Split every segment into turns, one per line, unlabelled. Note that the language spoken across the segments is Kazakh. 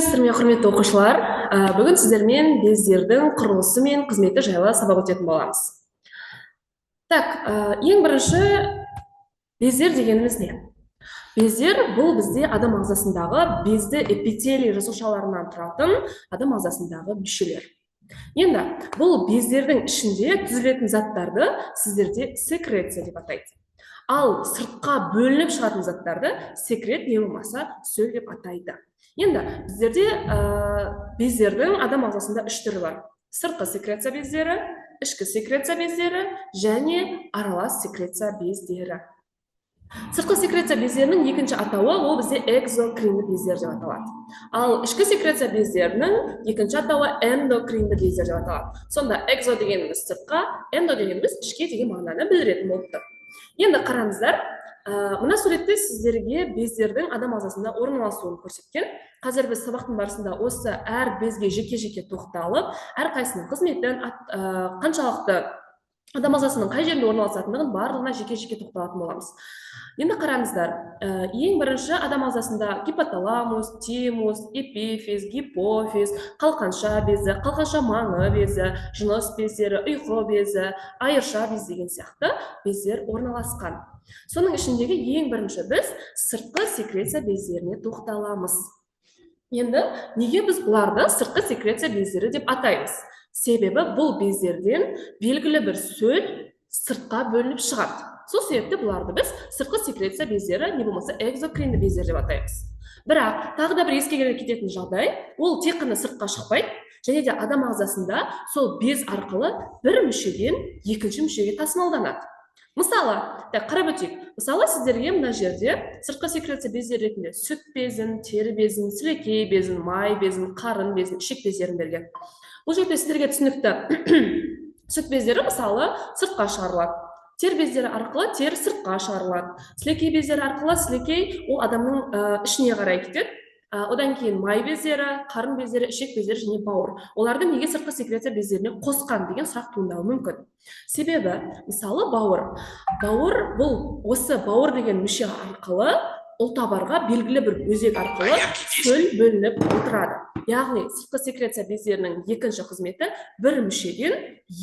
Сіздермен құрметті оқушылар, бүгін сіздермен бездердің құрылысы мен қызметі жайлы сабақ өтетін боламыз. Ең бірінші бездер дегеніміз не? Бездер бұл бізде адам ағзасындағы безді эпителий жасушаларынан тұратын адам ағзасындағы мүшелер. Енді бұл бездердің ішінде түзілетін заттарды сіздерде секреция деп атайды. Ал сыртқа бөлініп шығатын заттарды секрет не болмаса сөл деп атайды. Енді біздерде бездердің адам ағзасында үш түрі бар. Сыртқы секреция бездері, ішкі секреция бездері және аралас секреция бездері. Сыртқы секреция бездерінің екінші атауы ол бізде экзокринді бездер деп аталады. Ал ішкі секреция бездерінің екінші атауы эндокринді бездер деп аталады. Сонда экзо дегеніміз сыртқа, эндо дегеніміз ішке деген мағынаны білдіретін болып тұр. Енді қараңыздар, мына суретте сіздерге бездердің адам ағзасында орналасуын көрсеткен. Қазір біз сабақтың барысында осы әр безге жеке-жеке тоқталып, әрқайсының қызметін, қаншалықты адам ағзасының қай жерінде орналасатындығын барлығына жеке-жеке тоқталатын боламыз. Енді қараңыздар, ең бірінші адам ағзасында гипоталамус, тимус, эпифиз, гипофиз, қалқанша безі, қалқанша маңы безі, жыныс бездері, ұйқы безі, айырша без деген сияқты бездер орналасқан. Соның ішіндегі ең бірінші біз сыртқы секреция бездеріне тоқталамыз. Енді неге біз бұларды сыртқы секреция бездері деп атаймыз? Себебі бұл бездерден белгілі бір сөл сыртқа бөлініп шығады. Сол себепті бұларды біз сыртқы секреция бездері не болмаса экзокринді бездер деп атаймыз. Бірақ тағы да бір ескеріле кететін жағдай, ол тек қана сыртқа шықпайды, және де адам ағзасында сол без арқылы бір мүшеден екінші мүшеге тасымалданады. Мысалы, қарап өтейік. Мысалы, сіздерге мына жерде сыртқы секреция бездері ретінде сүт безін, тері безін, сілекей безін, май безін, қарын безін, ішек бездерін берген. Бұл жерде сіздерге түсінікті. Сүт бездері мысалы сыртқа шығарылады. Тер бездері арқылы тер сыртқа шығарылады. Сілекей бездері арқылы сілекей ол адамның ішіне қарай кетеді. Одан кейін май бездері, қарын бездері, ішек бездері және бауыр. Оларды неге сыртқы секреция бездеріне қосқан деген сұрақ туындауы мүмкін. Себебі, мысалы бауыр. Бауыр бұл осы бауыр деген мүше арқылы ұлтабарға белгілі бір өзек арқылы сөл бөлініп отырады. Яғни сыртқы секреция бездерінің екінші қызметі бір мүшеден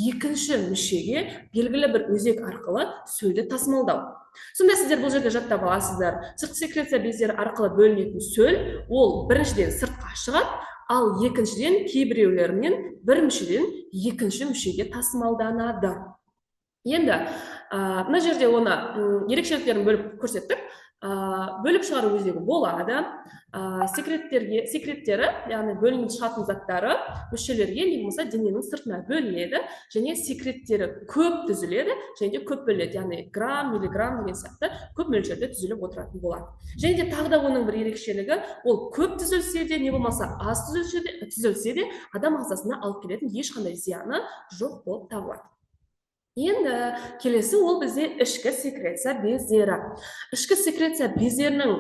екінші мүшеге белгілі бір өзек арқылы сөлді тасымалдау. Сонда сіздер бұл жерде жаттап аласыздар. Сыртқы секреция бездері арқылы бөлінетін сөл ол біріншіден сыртқа шығады, ал екіншіден кейбіреулерінен бір мүшеден екінші мүшеге тасымалданады. Енді мына жерде оны ерекшеліктерін бөліп көрсеттік. Бөліп шығару өзегі болады. Секреттері, яғни бөлініп шығатын заттары мүшелерге не болмаса дененің сыртына бөлінеді, және секреттері көп түзіледі, және де көп бөлінеді, яғни грамм, миллиграмм деген сияқты көп мөлшерде түзіліп отыратын болады. Және де тағы да оның бір ерекшелігі, ол көп түзілсе де, не болмаса аз түзілсе де, адам ағзасына алып келетін ешқандай зияны жоқ болып табылады. Енді келесі ол бізде ішкі секреция бездері. Ішкі секреция бездерінің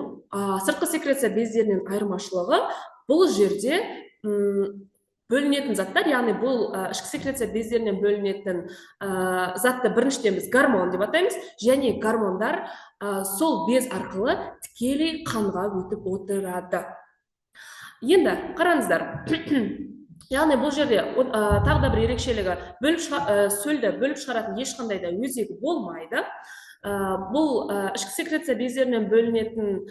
сыртқы секреция бездерінен айырмашылығы бұл жерде бөлінетін заттар, яғни бұл ішкі секреция бездерінен бөлінетін затты біріншіден біз гормон деп атаймыз, және гормондар сол без арқылы тікелей қанға өтіп отырады. Енді қараңыздар. Яғни бұл жерде тағы да бір ерекшелігі, сөлді бөліп шығаратын ешқандай да өзегі болмайды. Бұл ішкі секреция бездерінен бөлінетін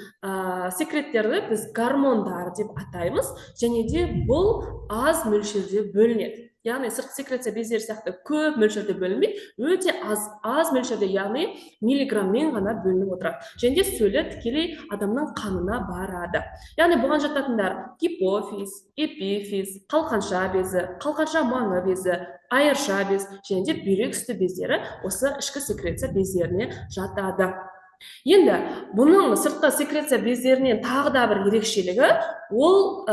секреттерді біз гормондар деп атаймыз, және де бұл аз мөлшерде бөлінеді. Яғни сыртқы секреция бездері сияқты көп мөлшерде бөлінбейді, өте аз мөлшерде, яғни миллиграммен ғана бөлініп отырады. Және де сөлі тікелей адамның қанына барады. Яғни бұған жататындар гипофиз, эпифиз, қалқанша безі, қалқанша маңы безі, айырша без, және де бүйрек үсті бездері осы ішкі секреция бездеріне жатады. Енді бұның сыртқы секреция бездерінен тағы да бір ерекшелігі, ол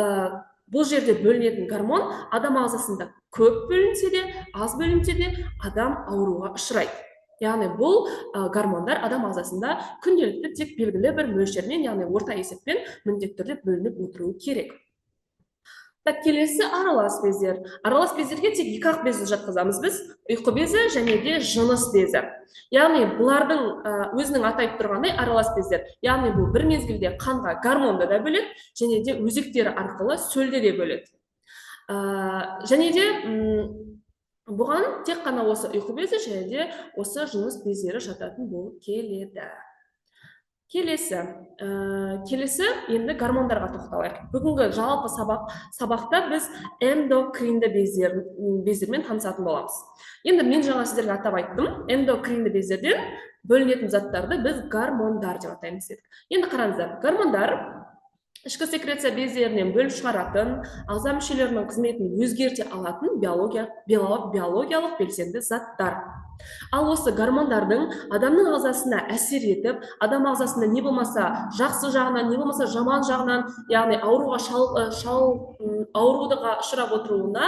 бұл жерде бөлінетін гормон адам ағзасында көп бөлінсе де, аз бөлінсе де, адам ауруға ұшырайды. Яғни бұл гормондар адам ағзасында күнделікті тек белгілі бір мөлшермен, яғни орта есеппен міндетті түрде бөлініп отыруы керек. Келесі аралас бездер. Аралас бездерге тек екі ақ безді жатқызамыз біз. ұйқы безі және де жыныс безі. Яғни бұлардың өзінің атайып тұрғандай аралас бездер. Яғни бұл бір мезгілде қанға гормонды да бөледі және де өзектері арқылы сөлді де бөледі. Және де бұған тек қана осы ұйқы безі және де осы жыныс бездері жататын болып келеді. Келесі енді гормондарға тоқталайық. Бүгінгі жалпы сабақта біз эндокринді бездермен танысатын боламыз. Енді мен жаңа сіздерге атап айттым, эндокринді бездерден бөлінетін заттарды біз гормондар деп атаймыз дедік. Енді қараңыздар, гормондар ішкі секреция бездерінен бөліп шығаратын, ағза мүшелерінің қызметін өзгерте алатын биологиялық белсенді заттар. Ал осы гормондардың адамның ағзасына әсер етіп, адам ағзасында не болмаса жақсы жағынан, не болмаса жаман жағынан, яғни ауруға ұшырап отыруына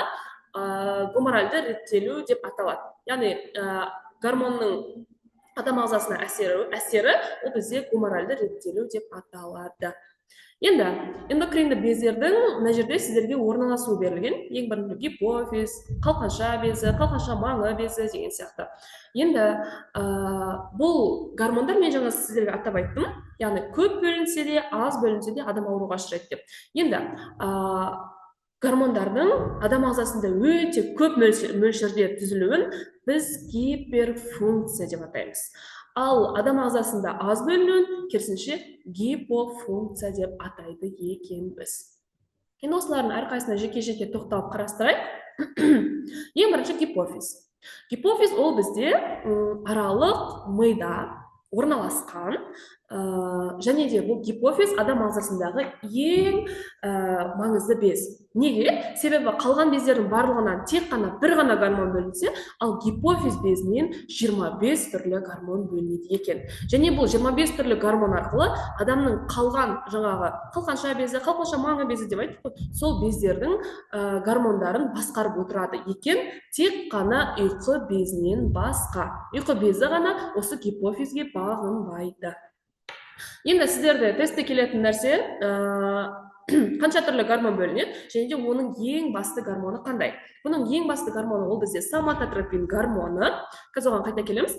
гормоналды реттелу деп аталады. Яғни гормонның адам ағзасына әсері ол бізде гормоналды реттелу деп аталады. Енді эндокринді бездердің мына жерде сіздерге орналасуы берілген. Ең бірінші гипофиз, қалқанша безі, қалқанша маңы безі деген сияқты. Енді бұл гормондар мен жаңа сіздерге атап айттым, яғни көп бөлінсе де, аз бөлінсе де адам ауруға ұшырайды деп. Енді гормондардың адам ағзасында өте көп мөлшерде түзілуін біз гиперфункция деп атаймыз. Ал адам ағзасында аз бөлінуін керісінше гипофункция деп атайды екенбіз. Енді осылардың әрқайсына жеке-жеке тоқталып қарастырайық. Ең бірінші гипофиз. Гипофиз ол бізде аралық мида орналасқан, және де бұл гипофиз адам ағзасындағы ең маңызды без. Неге? Себебі қалған бездердің барлығынан тек қана бір ғана гормон бөлінсе, ал гипофиз безінен 25 түрлі гормон бөлінеді екен. Және бұл 25 түрлі гормон арқылы адамның қалған жаңағы қалқанша безі, қалқанша маңы безі деп айттық, сол бездердің гормондарын басқарып отырады екен, тек қана ұйқы безінен басқа. Ұйқы безі ғана осы гипофизге бағынбайды. Енді сіздерде тестте келетін нәрсе қанша түрлі гормон бөлінеді, және де оның ең басты гормоны қандай? Бұның ең басты гормоны ол бізде соматотропин гормоны. Қазір оған қайта келеміз.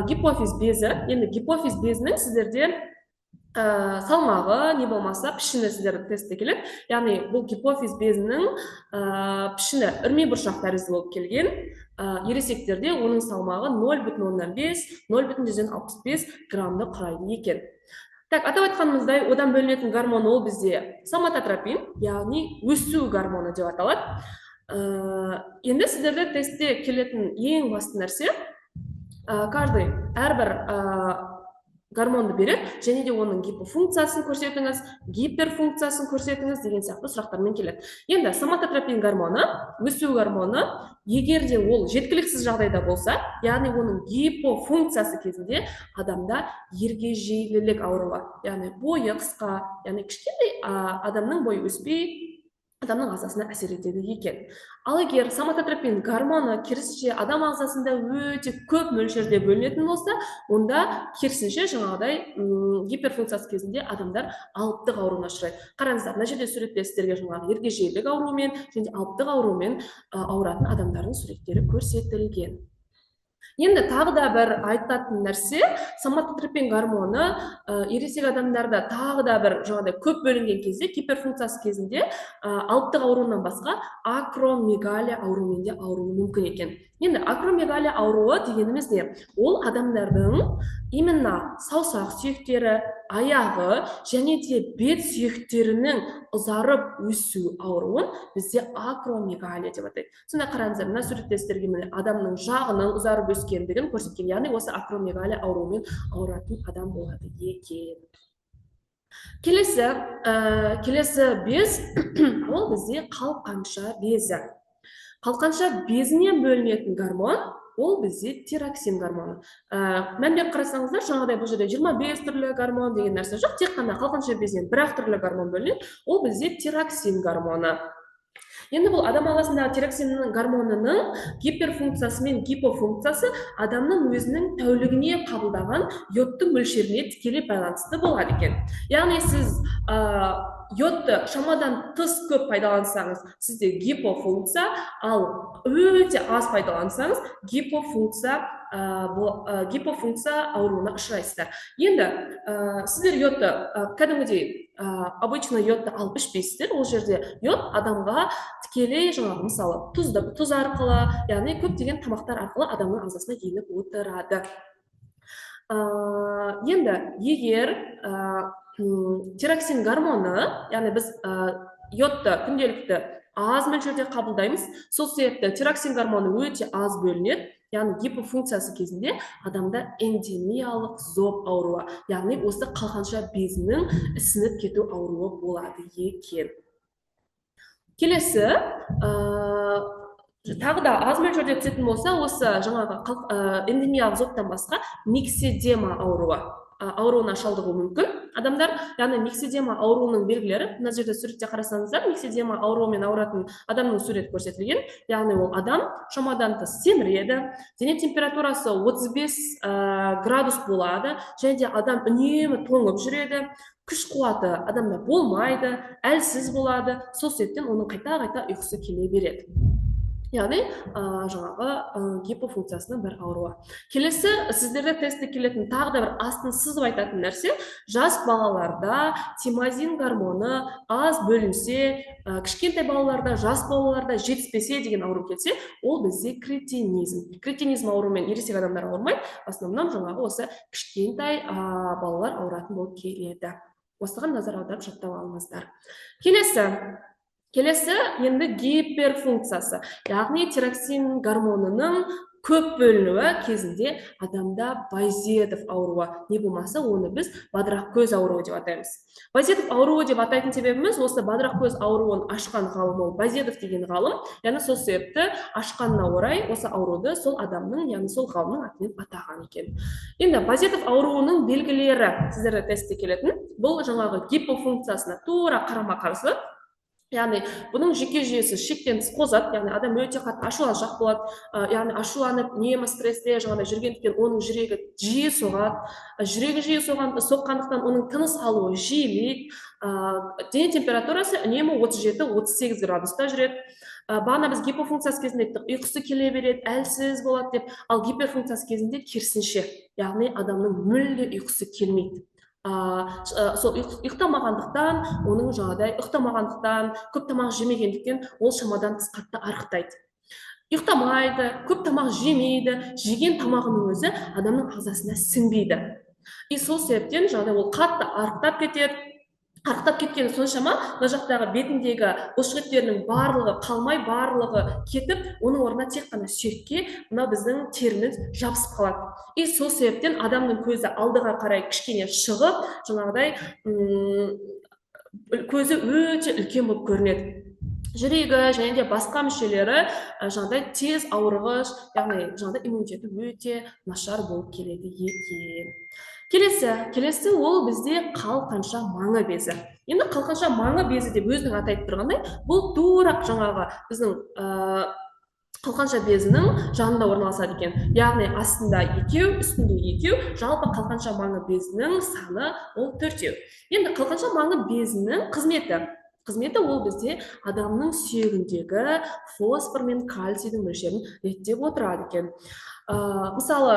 Гипофиз безі. Енді гипофиз безінің сіздерде салмағы не болмаса пішіні сіздерді тестте келеді. Яғни бұл гипофиз безінің пішіні үрме бұршақ тәрізді болып келген. Ересектерде оның салмағы 0,5-0,65 граммды құрайды екен. Так, атап айтқанымыздай, одан бөлінетін гормон ол бізде соматотропин, яғни өсу гормоны деп аталады. Енді сіздерде тестте келетін ең басты нәрсе, әрбір гормонды береді, және де оның гипофункциясын көрсетіңіз, гиперфункциясын көрсетіңіз деген сияқты сұрақтармен келеді. Енді соматотропин гормоны, өсу гормоны, егер де ол жеткіліксіз жағдайда болса, яғни оның гипофункциясы кезінде адамда ергежейлілік ауруы, яғни бойы қысқа, яғни кішкентай адамның бойы өспей, адамның ағзасына әсер етеді екен. Ал егер соматотропин гормоны керісінше адам ағзасында өте көп мөлшерде бөлінетін болса, онда керісінше жаңағыдай гиперфункциясы кезінде адамдар алыптық ауруына ұшырайды. Қараңыздар, мына жерде суретте сіздерге жаңағы ергежейлілік ауруымен және алыптық ауруымен ауыратын адамдардың суреттері көрсетілген. Енді тағы да бір айтатын нәрсе, соматотропин гормоны ересек адамдарда тағы да бір жаңағыдай көп бөлінген кезде, гиперфункциясы кезінде алыптық ауруынан басқа акромегалия ауруымен де ауруы мүмкін екен. Енді акромегалия ауруы дегеніміз не? Ол адамдардың именно саусақ сүйектері, аяғы және де бет сүйектерінің ұзарып өсу ауруын бізде акромегалия деп атайды. Сонда қараңыздар, мына суретте сіздерге адамның жағының ұзарып өскендігін көрсеткен, яғни осы акромегалия ауруымен ауыратын адам болады екен. Келесі без ол бізде қалқанша безі. Қалқанша безінен бөлінетін гормон ол бізде тироксин гормоны. Мән беріп қарасаңыздар, жаңағыдай бұл жерде 25 түрлі гормон деген нәрсе жоқ, тек қана қалқанша безінен бір-ақ түрлі гормон бөлінеді, ол бізде тироксин гормоны. Енді бұл адам ағзасындағы тироксин гормонының гиперфункциясы мен гипофункциясы адамның өзінің тәулігіне қабылдаған йодтың мөлшеріне тікелей байланысты болады екен. Яғни сіз йодты шамадан тыс көп пайдалансаңыз, сізде гипофункция, ал өте аз пайдалансаңыз, гипофункция ауруына ұшырайсыздар. Енді сіздер йодты кәдімгідей обычно йодты алып ішпейсіздер. Ол жерде йод адамға тікелей жаңағы мысалы тұз арқылы, яғни көптеген тамақтар арқылы адамның ағзасына еніп отырады. Енді егер тироксин гормоны, яғни біз йодты күнделікті аз мөлшерде қабылдаймыз, сол себепті тироксин гормоны өте аз бөлінеді, яғни гипофункциясы кезінде адамда эндемиялық зоб ауруы, яғни осы қалқанша безінің ісініп кету ауруы болады екен. Келесі, тағы да аз мөлшерде түсетін болса, осы жаңағы эндемиялық зобтан басқа микседема ауруына шалдығуы мүмкін адамдар. Яғни микседема ауруының белгілері, мына жерде суретте қарасаңыздар, микседема ауруымен ауыратын адамның суреті көрсетілген. Яғни ол адам шамадан тыс семіреді, дене температурасы 35 градус болады, және де адам үнемі тоңып жүреді, күш қуаты адамда болмайды, әлсіз болады, сол себептен оның қайта-қайта ұйқысы келе береді. Яғни жаңағы гипофункциясының бір ауруы. Келесі, сіздерде тестте келетін тағы да бір астын сызып айтатын нәрсе, жас балаларда тимазин гормоны аз бөлінсе, кішкентай балаларда, жас балаларда жетіспесе деген ауру келсе, ол бізде кретинизм. Кретинизм ауруымен ересек адамдар ауырмайды, в основном жаңағы осы кішкентай балалар ауыратын болып келеді. Осыған назар аударып жаттап алыңыздар. Келесі енді гиперфункциясы, яғни тироксин гормонының көп бөлінуі кезінде адамда Байзедов ауруы, не болмаса оны біз бадырақ көз ауруы деп атаймыз. Байзедов ауруы деп атайтын себебіміз, осы бадырақ көз ауруын ашқан ғалым ол Байзедов деген ғалым, яғни сол себепті ашқанына орай осы ауруды сол адамның, яғни сол ғалымның атымен атаған екен. Енді Байзедов ауруының белгілері сіздерде тестте келетін, бұл жаңағы гипофункциясына тура қарама-қарсы. Яғни бұның жүйке жүйесі шектен тыс қозады, яғни адам өте қатты ашуланшақ болады, яғни ашуланып, үнемі стрессте жаңағыдай жүргендіктен оның жүрегі жиі соғады, соққандықтан оның тыныс алуы жиілейді, дене температурасы үнемі 37-38 градуста жүреді. Бағана біз гипофункциясы кезінде ұйқысы келе береді, әлсіз болады деп, ал гиперфункциясы кезінде керісінше, яғни адамның мүлде ұйқысы келмейді. Сол ұйықтамағандықтан, көп тамақ жемегендіктен ол шамадан тыс қатты арықтайды. Ұйықтамайды, көп тамақ жемейді, жеген тамағының өзі адамның ағзасына сіңбейді. Сол себептен ол қатты арықтап кетеді. Арықтап кеткені соншама, мына жақтағы бетіндегі бұлшықеттерінің барлығы қалмай, барлығы кетіп, оның орнына тек қана сүйекке мына біздің теріміз жабысып қалады. Сол себептен адамның көзі алдыға қарай кішкене шығып, жаңағыдай көзі өте үлкен болып көрінеді. Жүрегі және де басқа мүшелері жаңағыдай тез ауырғыш, яғни жаңағыдай иммунитеті өте нашар болып келеді екен. Келесі ол бізде қалқанша маңы безі. Енді қалқанша маңы безі деп өзінің атайтып тұрғандай, бұл тура жаңағы біздің қалқанша безінің жанында орналасады екен. Яғни астында 2, үстінде 2, жалпы қалқанша маңы безінің саны ол 4. Енді қалқанша маңы безінің қызметі ол бізде адамның сүйегіндегі фосфор мен кальцийдің мөлшерін реттеп отырады екен. Мысалы,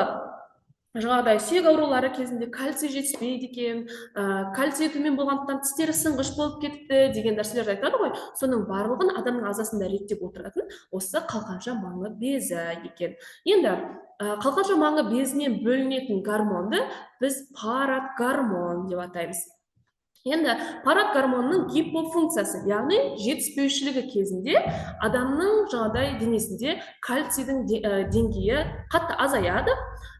жаңағыдай сүйек аурулары кезінде кальций жетіспейді екен, кальций төмен болғандықтан тістері сынғыш болып кетті деген нәрселерді айтады ғой. Соның барлығын адамның ағзасында реттеп отыратын осы қалқанша маңы безі екен. Енді қалқанша маңы безінен бөлінетін гормонды біз парагормон деп атаймыз. Енді парагормонның гипофункциясы, яғни жетіспеушілігі кезінде адамның жаңағыдай денесінде кальцийдің деңгейі қатты азаяды.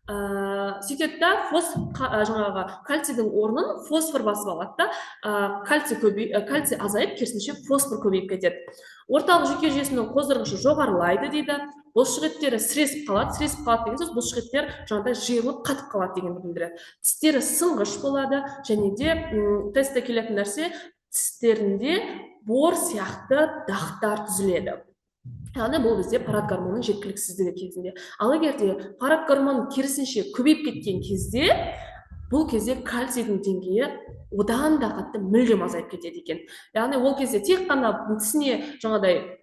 Сөйтеді да жаңағы кальцийдің орнын фосфор басып алады да, кальций азайып, керісінше фосфор көбейіп кетеді. Орталық жүйке жүйесінің қоздырғышы жоғарылайды дейді. Бұлшықеттері сіресіп қалады деген сөз, бұлшықеттер жаңағыдай жиырылып қатып қалады дегенді білдіреді. Тістері сынғыш болады, және де тестте келетін нәрсе, тістерінде бор сияқты дақтар түзіледі. Яғни бұл бізде парагормонның жеткіліксіздігі кезінде. Ал егерде парагормон керісінше көбейіп кеткен кезде, бұл кезде кальцийдің деңгейі одан да қатты мүлдем азайып кетеді екен. Яғни ол кезде тек қана тісіне жаңағыдай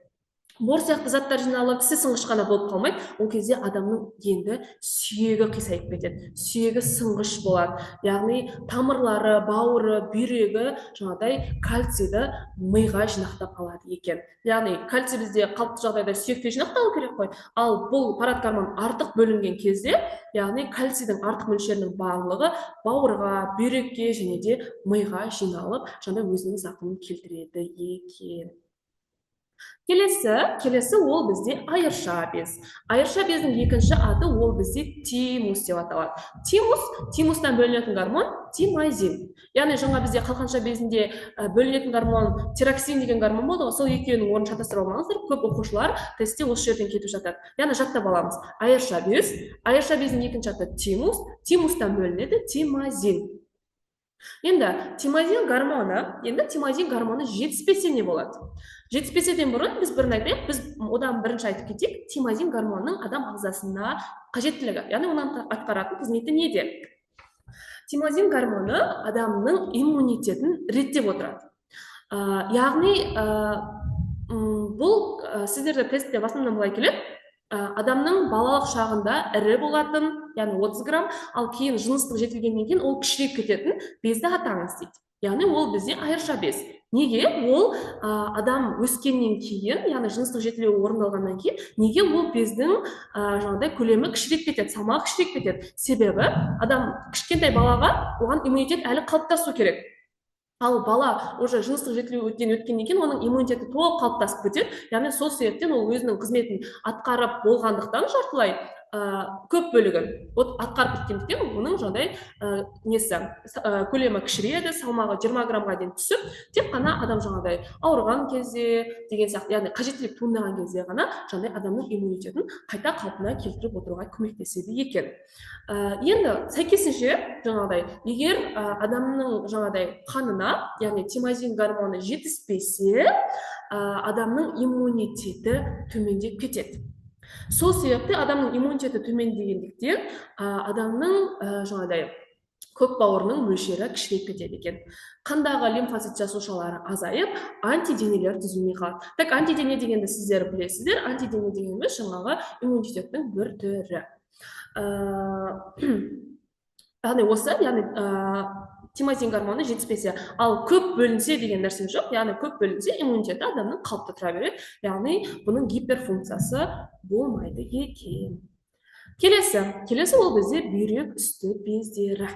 мор сияқты заттар жиналып тісі сынғыш қана болып қалмайды, ол кезде адамның енді сүйегі қисайып кетеді, сүйегі сынғыш болады, яғни тамырлары, бауыры, бүйрегі жаңағыдай кальцийді миға жинақтап алады екен. Яғни кальций бізде қалыпты жағдайда сүйекте жинақталу керек қой, ал бұл парат гормон артық бөлінген кезде, яғни кальцийдің артық мөлшерінің барлығы бауырға, бүйрекке және де миға жиналып, жаңағыдай өзінің зақымын келтіреді екен. Келесі ол бізде айырша без. Айырша бездің екінші аты ол бізде тимус деп аталады. Тимустан бөлінетін гормон тимазин. Яғни жаңа бізде қалқанша безінде бөлінетін гормон тироксин деген гормон болды ғой, сол екеуінің орнын шатастырып алмаңыздар. Көп оқушылар тестте осы жерден кетіп жатады. Яғни жаттап аламыз. Айырша бездің екінші аты тимустан бөлінеді тимазин. Енді тимазин гормоны жетіспесе не болады? Жетіспеседен бұрын біз бірін айтайық, біз одан бірінші айтып кетейік, тимазин гормонының адам ағзасына қажеттілігі, яғни оның атқаратын қызметі неде? Тимазин гормоны адамның иммунитетін реттеп отырады. Яғни бұл сіздерді тестте в основном былай келеді, адамның балалық шағында ірі болатын, яғни 30 грамм, ал кейін жыныстық жетілгеннен кейін ол кішірейіп кететін безді атаңыз дейді. Яғни ол бізде айырша без. Неге? Ол адам өскеннен кейін, яғни жыныстық жетілуі орындалғаннан кейін, неге ол бездің жаңағыдай көлемі кішірейіп кетеді, салмағы кішірейіп кетеді? Себебі адам кішкентай балаға оған иммунитет әлі қалыптасу керек. Ал бала уже жыныстық жетілуден өткеннен кейін оның иммунитеті толық қалыптасып кетеді. Яғни сол себептен ол өзінің қызметін атқарып болғандықтан жартылай көп бөлігін атқарып кеткендіктен оның жаңағыдай көлемі кішірейеді, салмағы 20 граммға дейін түсіп, тек қана адам жаңағыдай ауырған кезде деген сияқты, яғни қажеттілік туындаған кезде ғана жаңағыдай адамның иммунитетін қайта қалпына келтіріп отыруға көмектеседі екен. Енді сәйкесінше жаңағыдай егер адамның жаңағыдай қанына, яғни тимазин гормоны жетіспесе, адамның иммунитеті төмендеп кетеді. Сол себепті адамның иммунитеті төмендегендіктен адамның жаңағыдай көк бауырының мөлшері кішірейіп кетеді екен. Қандағы лимфоцит жасушалары азайып, антиденелер түзілмей қалады. Так, антидене дегенді сіздер білесіздер. Антидене дегеніміз жаңағы иммунитеттің бір түрі. Яғни осы, тимазин гормоны жетіспесе, ал көп бөлінсе деген нәрсе жоқ. Яғни көп бөлінсе иммунитеті адамның қалыпты тұра береді. Яғни бұның гиперфункциясы болмайды екен. Келесі ол бізде бүйрек үсті бездері.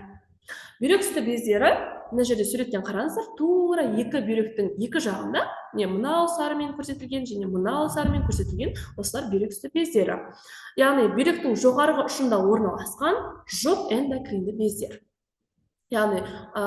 Бүйрек үсті бездері, мына жерде суреттен қараңыздар, тура екі бүйректің екі жағында, мынау сарымен көрсетілген және мынау сарымен көрсетілген, осылар бүйрек үсті бездері. Яғни бүйректің жоғарғы ұшында орналасқан жоқ эндокринді бездер. Яғни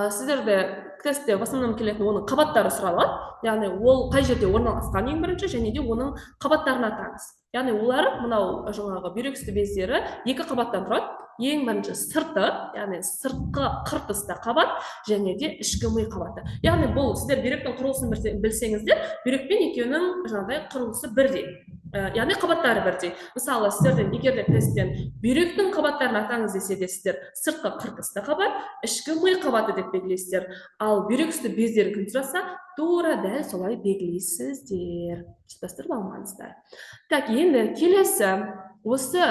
сіздерде тестте в основном келетін оның қабаттары сұралады. Яғни ол қай жерде орналасқан ең бірінші, және де оның қабаттарын атаңыз. Яғни олар мынау жаңағы бүйрек үсті бездері екі қабаттан тұрады. Ең бірінші сырты, яғни сыртқы қыртысты қабат және де ішкі ми қабаты. Яғни бұл сіздер бүйректің құрылысын білсеңіздер, бүйрекпен екеуінің жаңағыдай құрылысы бірдей. Яғни қабаттары бірдей. Мысалы, сіздерден егер де тесттен бүйректің қабаттарын атаңыз десе де сіздер сыртқы қыртысты қабат, ішкі ми қабаты деп белгілейсіздер. Ал бүйрек үсті бездері кім сұраса, тура дәл солай белгілейсіздер. Шатастырып алмаңыздар. Так, енді келесі осы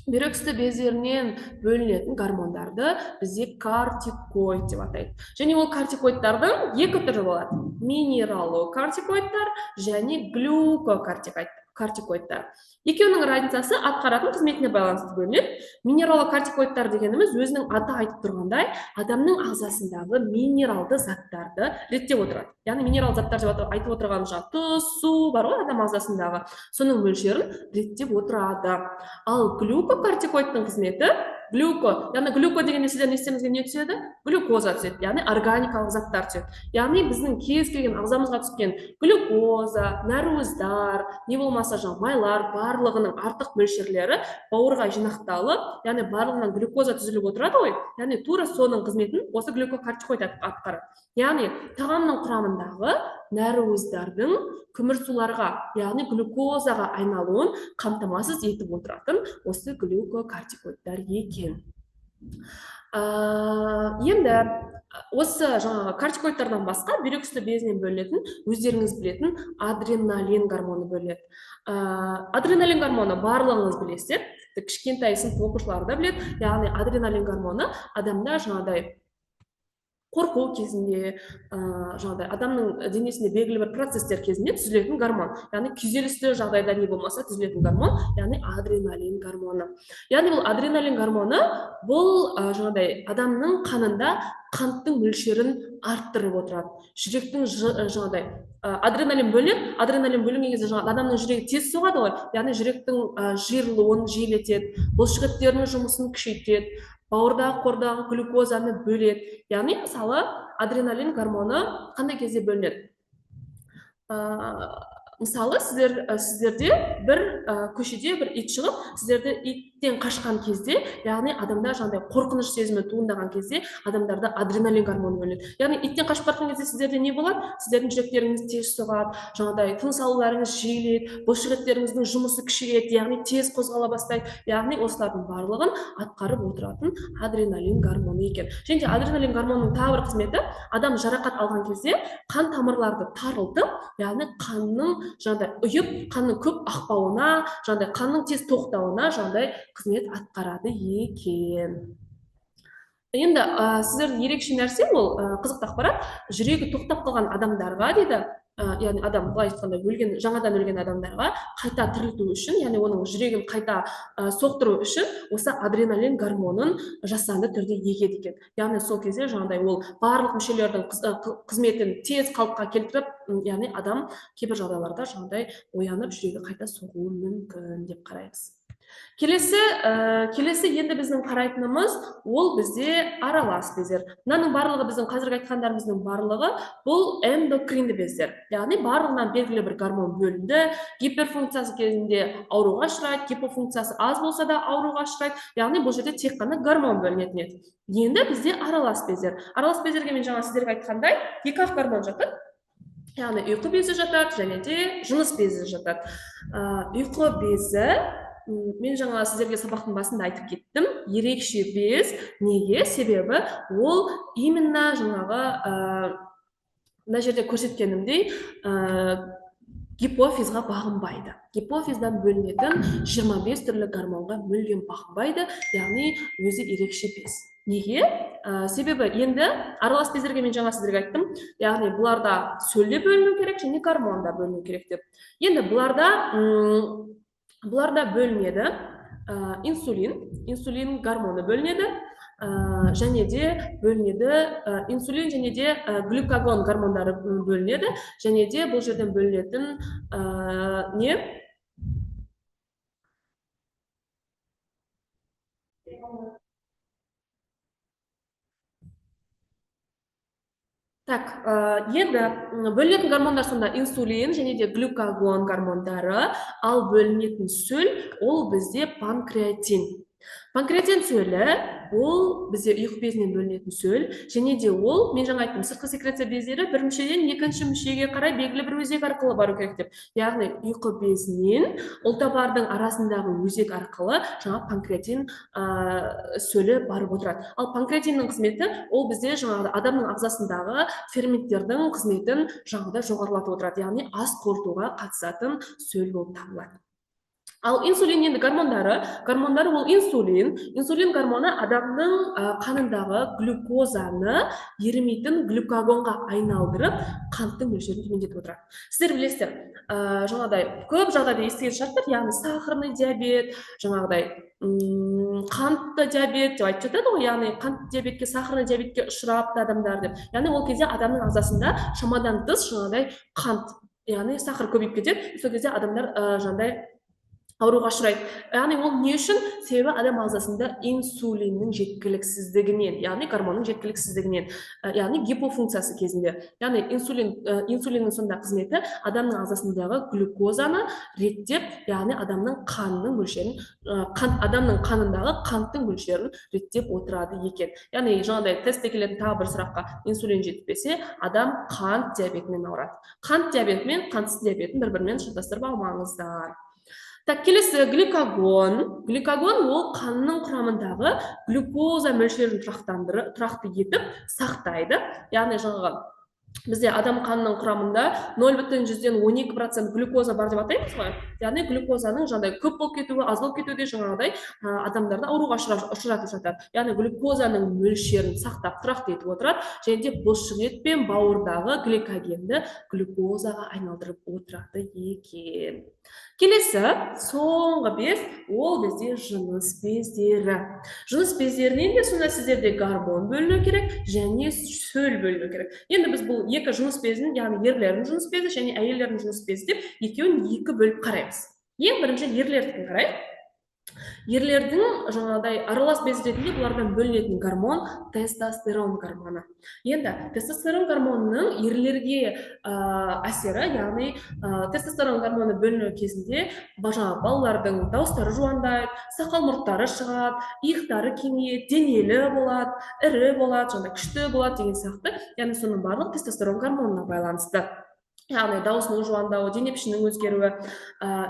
бүйрек үсті бездерінен бөлінетін гормондарды бізде кортикоид деп атайды. Және ол кортикоидтардың екі түрі болады. Минералокортикоидтар және глюкокортикоидтар. Екеуінің разницасы атқаратын қызметіне байланысты бөлінеді. Минералокортикоидтар дегеніміз өзінің аты айтып тұрғандай, адамның ағзасындағы минералды заттарды реттеп отырады. Яғни минерал заттар деп айтып отырған тұз, су бар ғой адам ағзасындағы, соның мөлшерін реттеп отырады. Ал глюкокортикоидтың қызметі яғни глюко деген нәрседен естеріңізге не түседі? Глюкоза түседі, яғни органикалық заттар түседі. Яғни біздің кез келген ағзамызға түскен глюкоза, нәруыздар, не болмаса майлар барлығының артық мөлшерлері бауырға жинақталып, яғни барлығынан глюкоза түзіліп отырады ғой. Яғни тура соның қызметін осы глюкокортикоид атқарады. Яғни тағамның құрамындағы нәруыздардың көмірсуларға, яғни глюкозаға айналуын қамтамасыз етіп отыратын осы глюкокортикоидтар екен. Енді осы жаңағы кортикоидтардан басқа бүйрек үсті безінен бөлінетін, өздеріңіз білетін адреналин гормоны бөлінеді. Адреналин гормоны барлығыңыз білесіздер, кішкентай сынып оқушылары да біледі. Яғни адреналин гормоны адамда жаңағыдай қорқу кезінде, жаңағыдай адамның денесінде белгілі бір процестер кезінде түзілетін гормон, яғни күйзелісті жағдайда не болмаса түзілетін гормон, яғни адреналин гормоны. Яғни бұл адреналин гормоны бұл жаңағыдай адамның қанында қанттың мөлшерін арттырып отырады. Жүректің жаңағыдай адреналин бөлінген кезде адамның жүрегі тез соғады ғой, яғни жүректің жиырылуын жиілетеді, бұлшықеттерінің жұмысын күшейтеді, бауырдағы қордағы глюкозаны бөледі. Яғни мысалы адреналин гормоны қандай кезде бөлінеді? Мысалы сіздерде бір көшеде бір ит шығып, сіздерді иттен қашқан кезде, яғни адамда жаңағыдай қорқыныш сезімі туындаған кезде адамдарда адреналин гормоны бөлінеді. Яғни иттен қашып бара жатқан кезде сіздерде не болады? Сіздердің жүректеріңіз тез соғады, жаңағыдай тыныс алуларыңыз жиілейді, бұлшықеттеріңіздің жұмысы күшейеді, яғни тез қозғала бастайды. Яғни осылардың барлығын атқарып отыратын адреналин гормоны екен. Және адреналин гормонының тағы бір қызметі, адам жарақат алған кезде қан тамырларды тарылтып, яғни қанның жаңағыдай ұйып, қанның көп ақпауына, жаңағыдай қанның тез тоқтауына жаңағыдай қызмет атқарады екен. Енді сіздердің ерекше нәрсе, ол қызықты ақпарат, жүрегі тоқтап қалған адамдарға дейді, яғни адам былай айтқанда жаңадан өлген адамдарға қайта тірілту үшін, яғни оның жүрегін қайта соқтыру үшін осы адреналин гормонын жасанды түрде егеді екен. Яғни сол кезде жаңағыдай ол барлық мүшелердің қызметін тез қалыпқа келтіріп, яғни адам кейбір жағдайларда жаңағыдай оянып жүрегі қайта соғуы мүмкін деп қараймыз. Келесі енді біздің қарайтынымыз ол бізде аралас бездер. Мынаның барлығы біздің қазіргі айтқандарымыздың барлығы бұл эндокринді бездер. Яғни барлығынан белгілі бір гормон бөлінді, гиперфункциясы кезінде ауруға ұшырайды, гипофункциясы аз болса да ауруға ұшырайды. Яғни бұл жерде тек қана гормон бөлінетін еді. Енді бізде аралас бездер. Аралас бездерге мен жаңа сіздерге айтқандай, екі-ақ гормон жатады. Яғни ұйқы безі жатады және де жыныс безі жатады. Ұйқы безі, мен жаңа сіздерге сабақтың басында айтып кеттім, ерекше без. Неге? Себебі ол именно жаңағы мына жерде көрсеткенімдей гипофизға бағынбайды. Гипофиздан бөлінетін 25 түрлі гормонға мүлдем бағынбайды, яғни өзі ерекше без. Неге? Себебі енді аралас бездерге мен жаңа сіздерге айттым, яғни бұларда сөл де бөліну керек және гормон да бөліну керек деп. Енді бұларда бөлінеді инсулин гормоны бөлінеді, және де бөлінеді инсулин және де глюкагон гормондары бөлінеді, және де бұл жерден бөлінетін не? Так, енді бөлінетін гормондар сонда инсулин және де глюкагон гормондары, ал бөлінетін сөл ол бізде панкреатин. Панкреатин сөлі ол бізде ұйқы безінен бөлінетін сөл, және де ол, мен жаңа айттым, сыртқы секреция бездері бір мүшеден екінші мүшеге қарай белгілі бір өзек арқылы бару керек деп. Яғни ұйқы безінен ұлтабардың арасындағы өзек арқылы жаңа панкреатин сөлі барып отырады. Ал панкреатиннің қызметі ол бізде жаңағы адамның ағзасындағы ферменттердің қызметін жаңағыда жоғарылатып отырады. Яғни ас қорытуға қатысатын сөл болып табылады. Ал инсулин енді гормондары ол инсулин гормоны адамның қанындағы глюкозаны ерімейтін глюкагонға айналдырып, қанттың мөлшерін төмендетіп отырады. Сіздер білесіздер, жаңағыдай көп жағдайда естіген шығарсыздар, яғни сахарный диабет, жаңағыдай қантты диабет деп айтып жатады ғой, яғни қантты диабетке, сахарный диабетке ұшырапты адамдар деп. Яғни ол кезде адамның ағзасында шамадан тыс жаңағыдай қант, яғни сахар көбейіп кетеді. Сол кезде адамдар жаңағыдай ауруға ұшырайды. Яғни ол не үшін? Себебі адам ағзасында инсулиннің жеткіліксіздігінен, яғни гормонның жеткіліксіздігінен, яғни гипофункциясы кезінде. Яғни инсулиннің сонда қызметі адамның ағзасындағы глюкозаны реттеп, яғни адамның қанының мөлшерін, адамның қанындағы қанттың мөлшерін реттеп отырады екен. Яғни жаңағыдай тестте келетін тағы бір сұраққа инсулин жетпесе, адам қант диабетімен ауырады. Қант диабеті мен қантсыз диабетін бір-бірімен шатастырып алмаңыздар. Так, келесі глюкагон ол қанның құрамындағы глюкоза мөлшерін тұрақты етіп сақтайды. Яғни жаңағы бізде адам қанының құрамында 0,12% глюкоза бар деп атаймыз ғой. Яғни глюкозаның жаңағыдай көп болып кетуі, аз болып кетуі де жаңағыдай адамдарды ауруға ұшыратып жатады. Яғни глюкозаның мөлшерін сақтап тұрақты етіп отырады және де бұлшықет пен бауырдағы гликогенді глюкозаға айналдырып отырады екен. Келесі соңғы бес ол бізде жыныс бездері. Жыныс бездерінен де сонда сіздерде гормон бөліну керек және сөл бөліну керек. Енді біз бұл екі жыныс безін, яғни ерлердің жыныс безі және әйелдердің жыныс безі деп екеуін екі бөліп қараймыз. Ең бірінші ерлердікін қарайық. Ерлердің жаңағыдай аралас без ретінде бұлардан бөлінетін гормон тестостерон гормоны. Енді тестостерон гормонының ерлерге әсері, яғни тестостерон гормоны бөліну кезінде жаңағы балалардың дауыстары жуандайды, сақал мұрттары шығады, иықтары кеңейеді, денелі болады, ірі болады, жаңағыдай күшті болады деген сияқты. Яғни соның барлығы тестостерон гормонына байланысты. Яғни даусының жуандауы, дене пішінінің өзгеруі,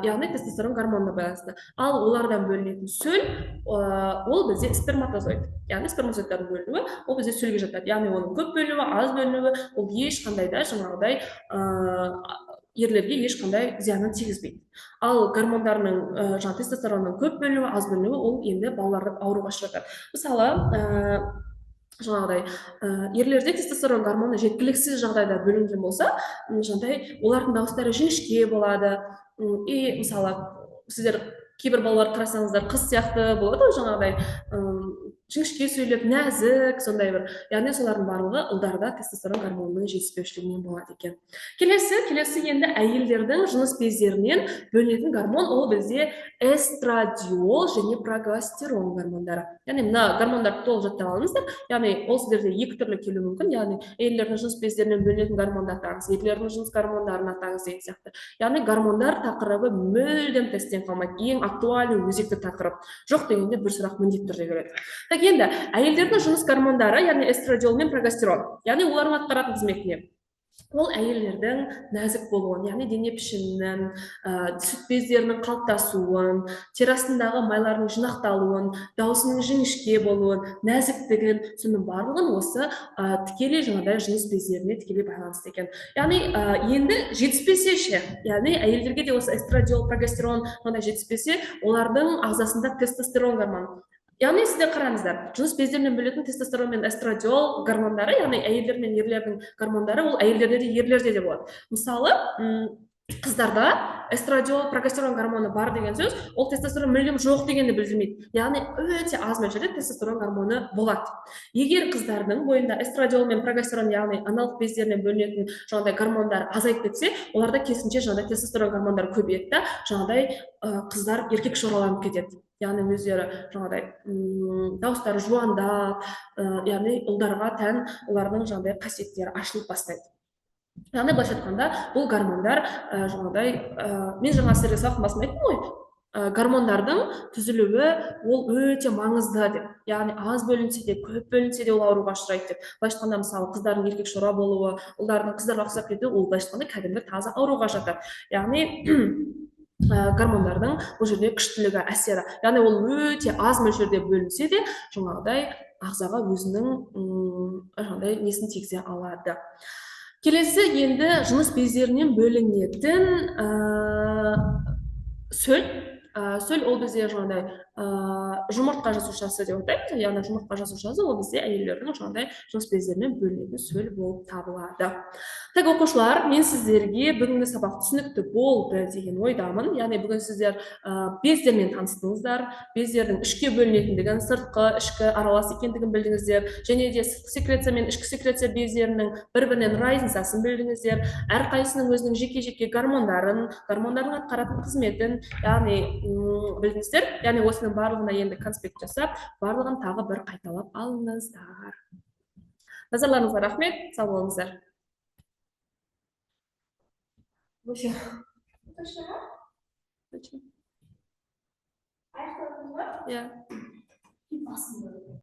яғни тестостерон гормонына байланысты. Ал олардан бөлінетін сөл, ол бізде сперматозоид. Яғни сперматозоидтардың бөлінуі, ол бізде сөлге жатады. Яғни оның көп бөлінуі, аз бөлінуі, ол ешқандай да жаңағыдай ерлерге ешқандай зиянын тигізбейді. Ал гормондарының жаңағы тестостеронның көп бөлінуі, аз бөлінуі, ол енді балаларды ауруға ұшыратады. Мысалы, жаңағыдай ерлерде тестостерон гормоны жеткіліксіз жағдайда бөлінген болса, жаңағыдай олардың дауыстары жіңішке болады. И мысалы сіздер кейбір балаларды қарасаңыздар қыз сияқты болады ғой, жаңағыдай жіңішке сөйлеп, нәзік, сондай бір. Яғни солардың барлығы ұлдарда тестостерон гормонының жетіспеушілігінен болады екен. Келесі енді әйелдердің жыныс бездерінен бөлінетін гормон, ол бізде эстрадиол және прогестерон гормондары. Яғни мына гормондарды толық жаттап алыңыздар. Яғни ол сіздерде екі түрлі келуі мүмкін. Яғни әйелдердің жыныс бездерінен бөлінетін гормонды атаңыз, ерлердің жыныс гормондарын атаңыз деген сияқты. Яғни гормондар тақырыбы мүлдем тесттен қалмайды. Ең актуальный, өзекті тақырып. Жоқ дегенде бір сұрақ міндетті түрде келеді. Так, енді әйелдердің жыныс гормондары, яғни эстрадиол мен прогестерон, яғни олардың атқаратын қызметі не? Ол әйелдердің нәзік болуын, яғни дене пішінінің, сүт бездерінің қалыптасуын, терасындағы майлардың жинақталуын, даусының жіңішке болуын, нәзіктігін, соның барлығын осы тікелей жаңағыдай жыныс бездеріне тікелей байланысты екен. Яғни енді жетіспесе ше, яғни әйелдерге де осы эстрадиол, прогестерон жетіспесе, олардың ағзасында тестостерон гормоны. Яғни сіздер қараңыздар, жыныс бездерінен бөлінетін тестостерон мен эстрадиол гормондары, яғни әйелдер мен ерлердің гормондары, ол әйелдерде де ерлерде де болады. Мысалы, қыздарда эстрадиол, прогестерон гормоны бар деген сөз, ол тестостерон мүлдем жоқ дегенді білдірмейді. Яғни өте аз мөлшерде тестостерон гормоны болады. Егер қыздардың бойында эстрадиол мен прогестерон, яғни аналық бездерінен бөлінетін жаңағыдай гормондар азайып кетсе, оларда керісінше жаңағыдай тестостерон гормондары көбейеді да, жаңағыдай қыздар еркек шораланып кетеді. Яғни өздері жаңағыдай дауыстары жуандап, яғни ұлдарға тән олардың жаңағыдай қасиеттері ашылып бастайды. Яғни былайша айтқанда, бұл гормондар жаңағыдай, мен жаңа сіздерге сабақтың басында айттым ғой, гормондардың түзілуі ол өте маңызды деп. Яғни аз бөлінсе де, көп бөлінсе де ол ауруға ұшырайды деп. Былайша айтқанда, мысалы, қыздардың еркек шора болуы, ұлдардың қыздарға ұқсап кетуі, ол былайша айтқанда кәдімгі таза ауруға жатады. Яғни гормондардың бұл жерде күштілігі, әсері. Яғни ол өте аз мөлшерде бөлінсе де, жаңағыдай ағзаға өзінің жаңағыдай несін тигізе алады. Келесі енді жыныс бездерінен бөлінетін сөл. Сөл ол бізде жаңағыдай жұмыртқа жасушасы деп атаймыз. Яғни жұмыртқа жасушасы ол бізде әйелдердің жаңағыдай жыныс бездерінен бөлінетін сөл болып табылады. Так, оқушылар, мен сіздерге бүгінгі сабақ түсінікті болды деген ойдамын. Яғни бүгін сіздер бездермен таныстыңыздар, бездердің үшке бөлінетіндігін, сыртқы, ішкі аралас екендігін білдіңіздер, және де сыртқы секреция мен ішкі секреция бездерінің бір-бірінен разницасын білдіңіздер. Әрқайсының өзінің жеке-жеке гормондардың атқаратын қызметін, яғни білдіңіздер. Яғни осының барлығына енді конспект жасап, барлығын тағы бір қайталап алыңыздар. Назарларыңызға рахмет, сау болыңыздар. Точно.